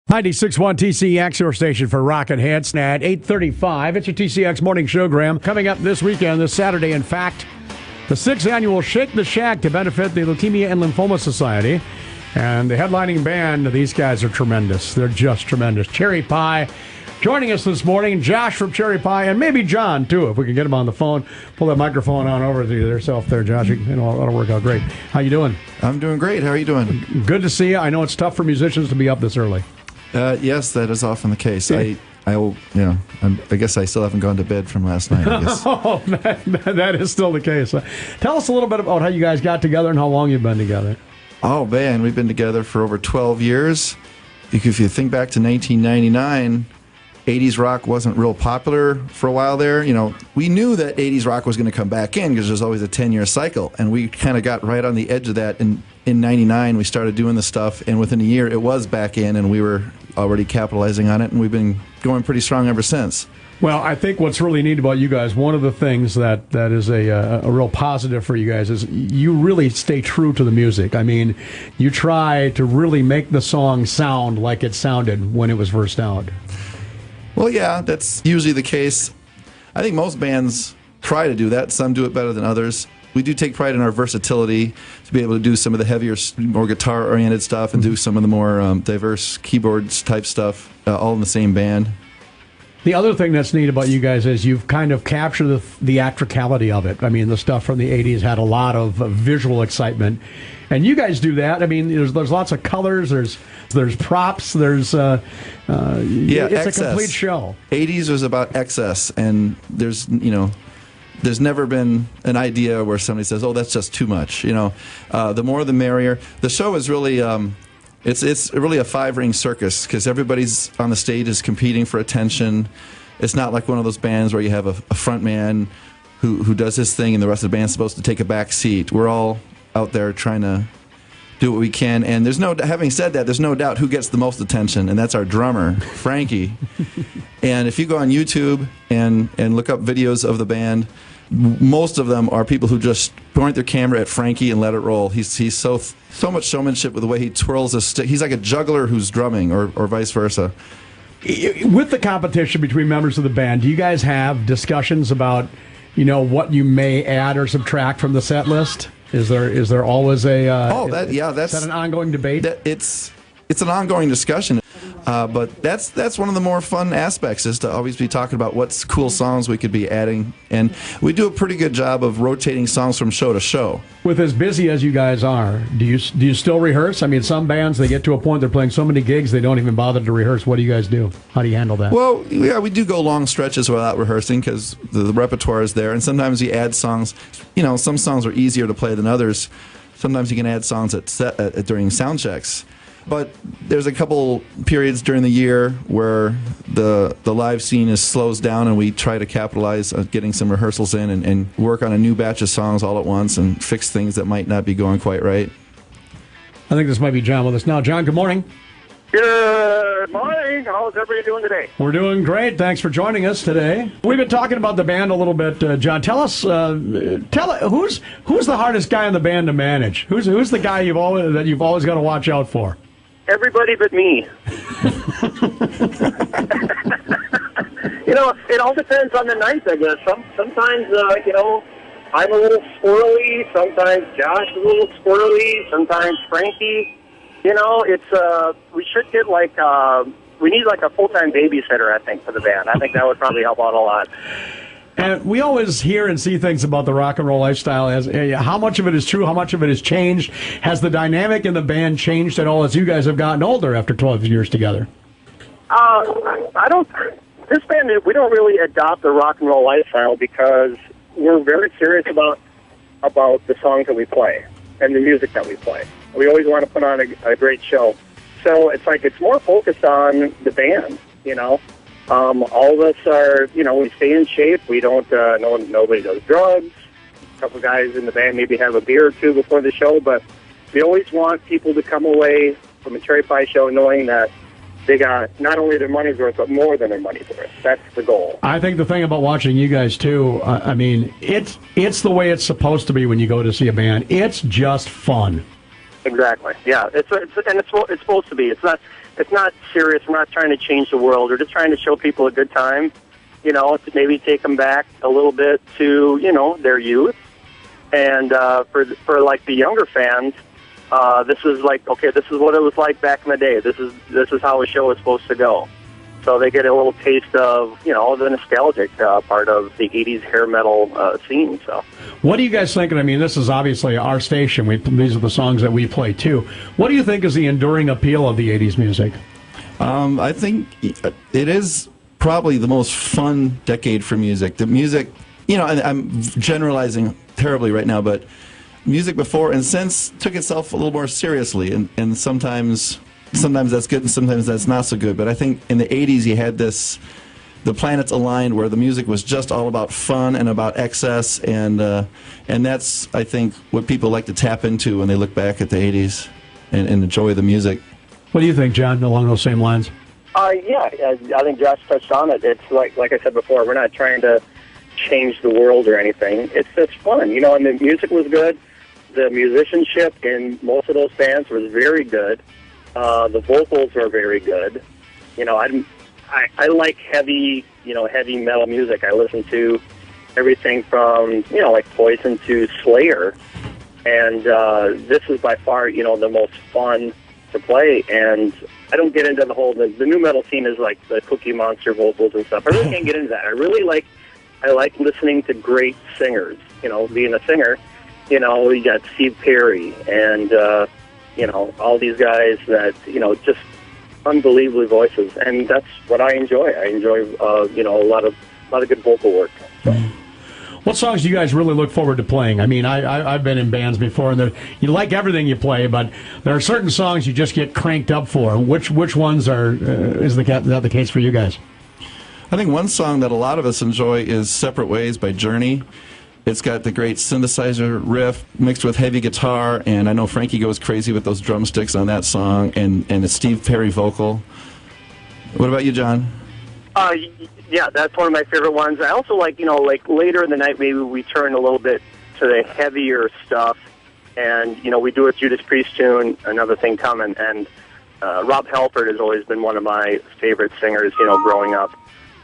96.1 TCX, your station for Rock and Hanson at 8:35. It's your TCX morning showgram. Coming up this weekend, this Saturday, in fact, the 6th annual Shake the Shack to benefit the Leukemia and Lymphoma Society. And the headlining band, these guys are tremendous. They're just tremendous. Cherry Pie joining us this morning. Josh from Cherry Pie, and maybe John, too, if we can get him on the phone. Pull that microphone on over to yourself there, Josh. That'll work out great. How you doing? I'm doing great. How are you doing? Good to see you. I know it's tough for musicians to be up this early. Yes, that is often the case. I guess I still haven't gone to bed from last night, I guess. Oh, that is still the case. Tell us a little bit about how you guys got together and how long you've been together. Oh, man, we've been together for over 12 years. If you think back to 1999, 80s rock wasn't real popular for a while there. You know, we knew that 80s rock was going to come back in because there's always a 10-year cycle, and we kind of got right on the edge of that. In 99, we started doing the stuff, and within a year, it was back in, and we were already capitalizing on it, and we've been going pretty strong ever since. Well, I think what's really neat about you guys, one of the things that is a real positive for you guys is you really stay true to the music. I mean, you try to really make the song sound like it sounded when it was first out. Well, yeah, that's usually the case. I think most bands try to do that. Some do it better than others. We do take pride in our versatility to be able to do some of the heavier, more guitar-oriented stuff and do some of the more diverse keyboards-type stuff, all in the same band. The other thing that's neat about you guys is you've kind of captured the theatricality of it. I mean, the stuff from the 80s had a lot of visual excitement. And you guys do that. I mean, there's lots of colors, there's props, it's excess. A complete show. 80s was about excess, and there's never been an idea where somebody says, "Oh, that's just too much." The more the merrier. The show is really it's really a 5-ring circus because everybody's on the stage is competing for attention. It's not like one of those bands where you have a front man who does his thing and the rest of the band's supposed to take a back seat. We're all out there trying to do what we can, and having said that, there's no doubt who gets the most attention, and that's our drummer, Frankie. And if you go on YouTube and look up videos of the band, most of them are people who just point their camera at Frankie and let it roll. He's so much showmanship with the way he twirls his stick. He's like a juggler who's drumming, or vice versa. With the competition between members of the band, do you guys have discussions about, what you may add or subtract from the set list? Is there always is that an ongoing debate? It's an ongoing discussion, but that's one of the more fun aspects is to always be talking about what's cool songs we could be adding, and we do a pretty good job of rotating songs from show to show. With as busy as you guys are, do you still rehearse? I mean, some bands, they get to a point they're playing so many gigs they don't even bother to rehearse. What do you guys do? How do you handle that? Well, yeah, we do go long stretches without rehearsing because the repertoire is there, and sometimes we add songs. Some songs are easier to play than others. Sometimes you can add songs during sound checks. But there's a couple periods during the year where the live scene slows down, and we try to capitalize on getting some rehearsals in and work on a new batch of songs all at once and fix things that might not be going quite right. I think this might be John with us now. John, good morning. Good morning. How's everybody doing today? We're doing great. Thanks for joining us today. We've been talking about the band a little bit. John, tell us, who's the hardest guy in the band to manage? Who's the guy you've always got to watch out for? Everybody but me. It all depends on the night, I guess. Sometimes, I'm a little squirrely. Sometimes Josh is a little squirrely. Sometimes Frankie. We should get we need a full-time babysitter, I think, for the band. I think that would probably help out a lot. And we always hear and see things about the rock and roll lifestyle. How much of it is true? How much of it has changed? Has the dynamic in the band changed at all as you guys have gotten older after 12 years together? This band, we don't really adopt the rock and roll lifestyle because we're very serious about the songs that we play and the music that we play. We always want to put on a great show. So it's more focused on the band, all of us are, we stay in shape. We don't, nobody does drugs. A couple guys in the band maybe have a beer or two before the show, but we always want people to come away from a Cherry Pie show knowing that they got not only their money's worth, but more than their money's worth. That's the goal. I think the thing about watching you guys, too, it's the way it's supposed to be when you go to see a band. It's just fun. Exactly. Yeah, it's supposed to be. It's not. it's not serious. We're not trying to change the world. We're just trying to show people a good time, to maybe take them back a little bit to, their youth. And for like the younger fans, this is like, okay, this is what it was like back in the day. This is how a show is supposed to go. So they get a little taste of, the nostalgic part of the 80s hair metal scene. So, what are you guys thinking? I mean, this is obviously our station. These are the songs that we play, too. What do you think is the enduring appeal of the 80s music? I think it is probably the most fun decade for music. The music, I'm generalizing terribly right now, but music before and since took itself a little more seriously, and sometimes that's good and sometimes that's not so good. But I think in the 80s you had the planets aligned where the music was just all about fun and about excess, and that's, I think, what people like to tap into when they look back at the 80s and enjoy the music. What do you think, John, along those same lines? Yeah, I think Josh touched on it. It's like I said before, we're not trying to change the world or anything. It's just fun, and the music was good. The musicianship in most of those bands was very good. The vocals are very good. I like heavy metal music. I listen to everything from, like Poison to Slayer. And this is by far, the most fun to play. And I don't get into the new metal scene is like the Cookie Monster vocals and stuff. I really can't get into that. I like listening to great singers. Being a singer, you got Steve Perry and, all these guys that, just unbelievably voices. And that's what I enjoy. I enjoy, a lot of good vocal work. So. What songs do you guys really look forward to playing? I mean, I've been in bands before, and you like everything you play, but there are certain songs you just get cranked up for. Which ones is that the case for you guys? I think one song that a lot of us enjoy is Separate Ways by Journey. It's got the great synthesizer riff mixed with heavy guitar, and I know Frankie goes crazy with those drumsticks on that song, and a Steve Perry vocal. What about you, John? Yeah, that's one of my favorite ones. I also like, like later in the night, maybe we turn a little bit to the heavier stuff, and, we do a Judas Priest tune, Another Thing Coming, and Rob Halford has always been one of my favorite singers, growing up.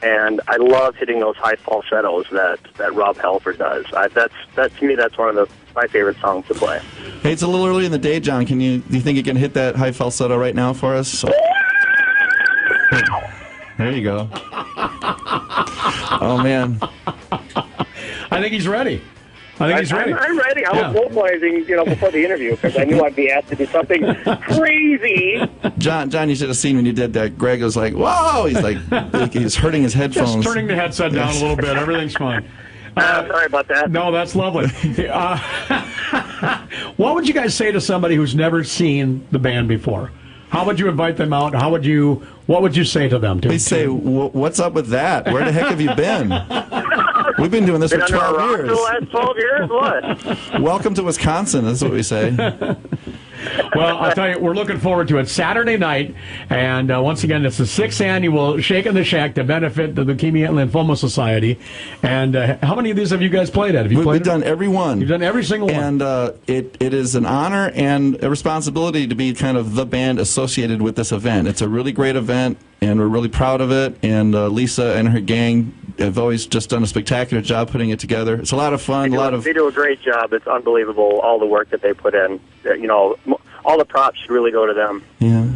And I love hitting those high falsettos that Rob Halford does. To me, that's one of my favorite songs to play. Hey, it's a little early in the day, John. Do you think you can hit that high falsetto right now for us? There you go. Oh, man. I think he's ready. I'm ready. I was vocalizing, before the interview because I knew I'd be asked to do something crazy. John, you should have seen when you did that. Greg was like, "Whoa!" He's like he's hurting his headphones. Just turning the headset down a little bit. Everything's fine. Sorry about that. No, that's lovely. What would you guys say to somebody who's never seen the band before? How would you invite them out? What would you say to them? We say, "What's up with that? Where the heck have you been? We've been doing this for 12 years. For the last 12 years? What? Welcome to Wisconsin." That's what we say. Well, I'll tell you, we're looking forward to it Saturday night. And once again, it's the 6th annual Shake in the Shack to benefit the Leukemia and Lymphoma Society. And how many of these have you guys played at? We've done every one. You've done every single one. And it is an honor and a responsibility to be kind of the band associated with this event. It's a really great event, and we're really proud of it. And Lisa and her gang have always just done a spectacular job putting it together. It's a lot of fun. They do a great job. It's unbelievable, all the work that they put in. All the props should really go to them. Yeah.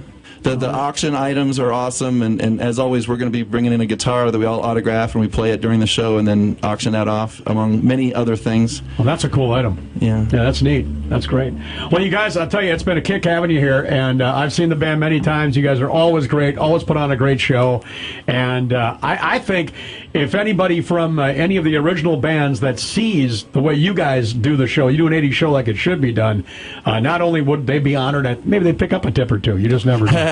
The auction items are awesome, and as always, we're going to be bringing in a guitar that we all autograph and we play it during the show and then auction that off, among many other things. Well, that's a cool item. Yeah. Yeah, that's neat. That's great. Well, you guys, I'll tell you, it's been a kick having you here, and I've seen the band many times. You guys are always great, always put on a great show, and I think if anybody from any of the original bands that sees the way you guys do the show, you do an 80s show like it should be done, not only would they be honored, maybe they'd pick up a tip or two. You just never know.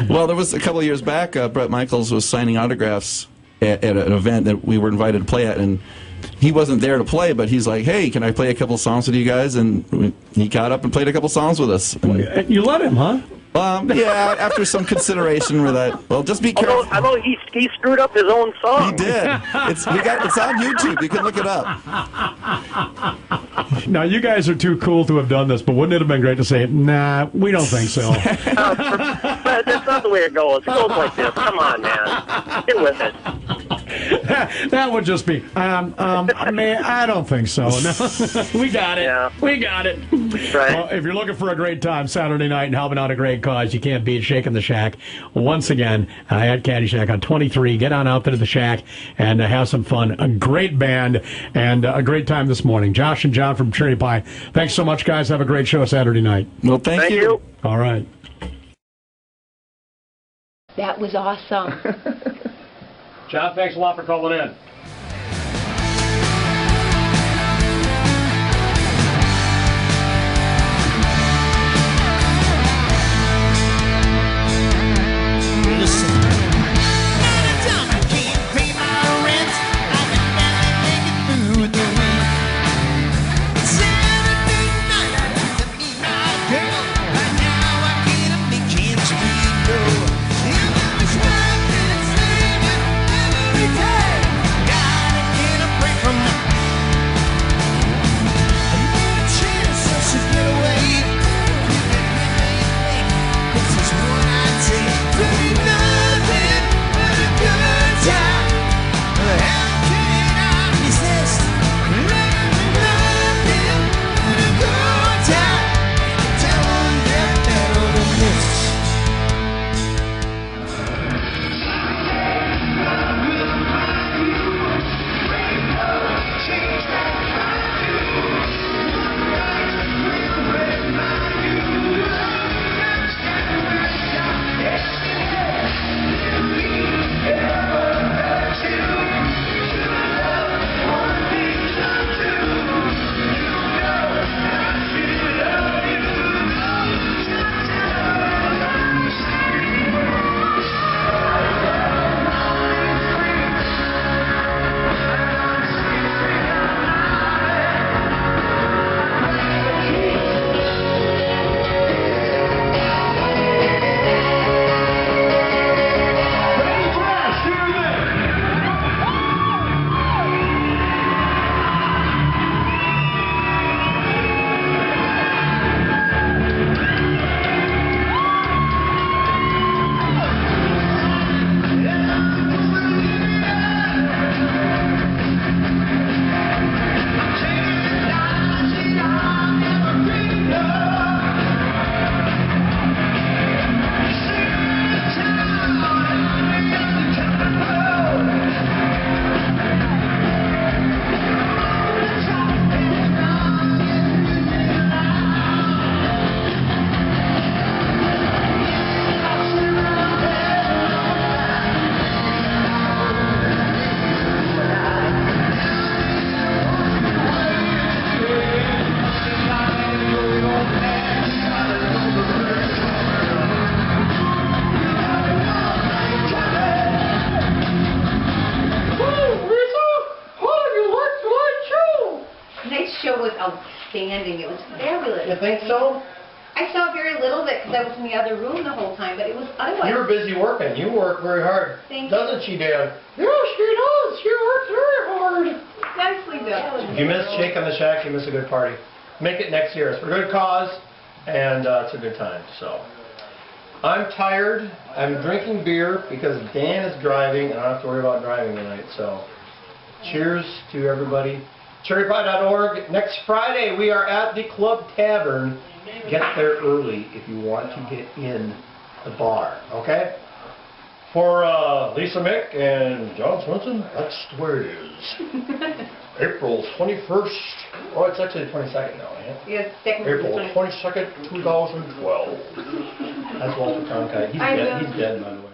Well, there was a couple of years back, Bret Michaels was signing autographs at an event that we were invited to play at, and he wasn't there to play, but he's like, "Hey, can I play a couple songs with you guys?" And he got up and played a couple songs with us. And, you let him, huh? Yeah, after some consideration with that. Well, just be careful. Although he screwed up his own song. He did. It's on YouTube. You can look it up. Now, you guys are too cool to have done this, but wouldn't it have been great to say, "Nah, we don't think so"? That's not the way it goes. It goes like this. Come on, man. Get with it. That would just be, man, I don't think so. No. We got it. Yeah. We got it. Right. Well, if you're looking for a great time Saturday night and helping out a great cause, you can't beat Shaking the Shack. Once again, at Caddy Shack on 23. Get on out there to the Shack and have some fun. A great band and a great time this morning. Josh and John from Cherry Pie. Thanks so much, guys. Have a great show Saturday night. Well, thank you. All right. That was awesome. John, thanks a lot for calling in. Outstanding. It was fabulous. You think so? I saw very little of it because I was in the other room the whole time, but it was otherwise. You're busy working. You work very hard. Thank Doesn't she, Dan? Yes, she does. She works very hard. Nicely done. If you miss Shake on the Shack, you miss a good party. Make it next year. It's for a good cause, and it's a good time. So, I'm tired. I'm drinking beer because Dan is driving, and I don't have to worry about driving tonight. So, cheers to everybody. CherryPie.org. Next Friday, we are at the Club Tavern. Get there early if you want to get in the bar, okay? For Lisa Mick and John Swenson, that's where it is. April 21st. Oh, it's actually the 22nd now, yeah? Yes, second April 22nd, 2012. That's Walter Cronkite. He's dead, by the way.